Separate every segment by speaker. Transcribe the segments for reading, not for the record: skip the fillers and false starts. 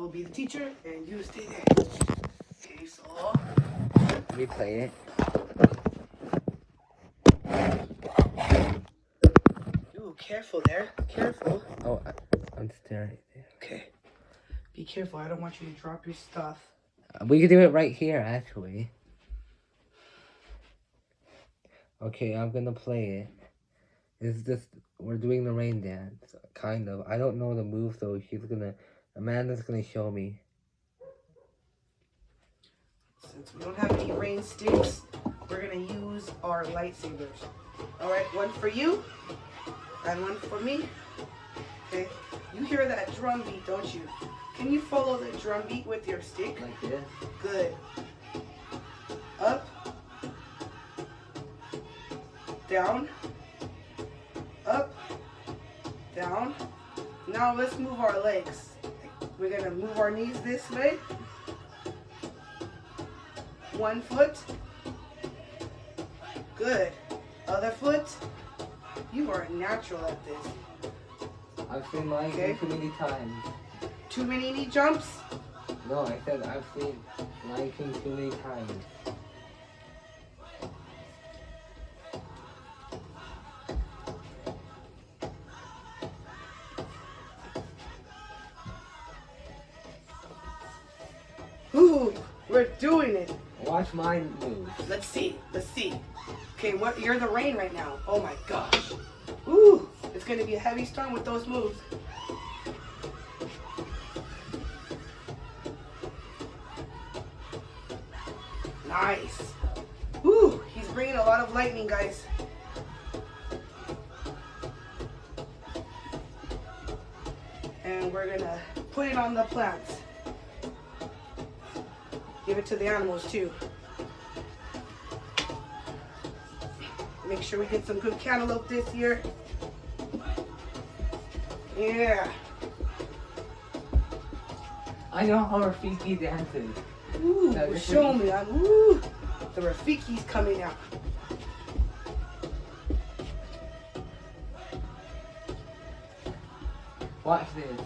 Speaker 1: will be the teacher, and you stay there. Okay, so
Speaker 2: Replay it.
Speaker 1: ooh, careful there. Careful.
Speaker 2: Oh, I'm staring.
Speaker 1: Okay. Be careful. I don't want you to drop your stuff.
Speaker 2: We can do it right here, actually. Okay, I'm gonna play it. It's just we're doing the rain dance, kind of. I don't know the move though. Amanda's gonna show me.
Speaker 1: Since we don't have any rain sticks, we're gonna use our lightsabers. All right, one for you and one for me. Okay. You hear that drum beat, don't you? Can you follow the drum beat with your stick?
Speaker 2: Like this?
Speaker 1: Good. Up. Down. Up. Down. Now let's move our legs. We're going to move our knees this way. 1 foot. Good. Other foot. You are natural at this.
Speaker 2: I've seen Lion King too many times.
Speaker 1: Too many knee jumps?
Speaker 2: No, I said I've seen Lion King too many times.
Speaker 1: Ooh, we're doing it.
Speaker 2: Watch mine move.
Speaker 1: Let's see. Okay, you're the rain right now. Oh my gosh. Ooh, it's gonna be a heavy storm with those moves. Nice. Ooh, he's bringing a lot of lightning, guys. And we're gonna put it on the plants. Give it to the animals too. Make sure we get some good cantaloupe this year. Yeah.
Speaker 2: I know how Rafiki dances.
Speaker 1: Ooh,
Speaker 2: No,
Speaker 1: show me. Ooh, the Rafiki's coming out.
Speaker 2: Watch this.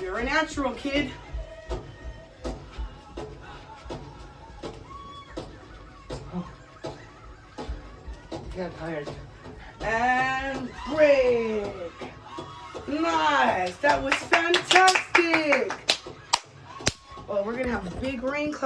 Speaker 1: You're a natural, kid.
Speaker 2: Got tired.
Speaker 1: And break. Nice. That was fantastic. Well, we're going to have big rain clouds.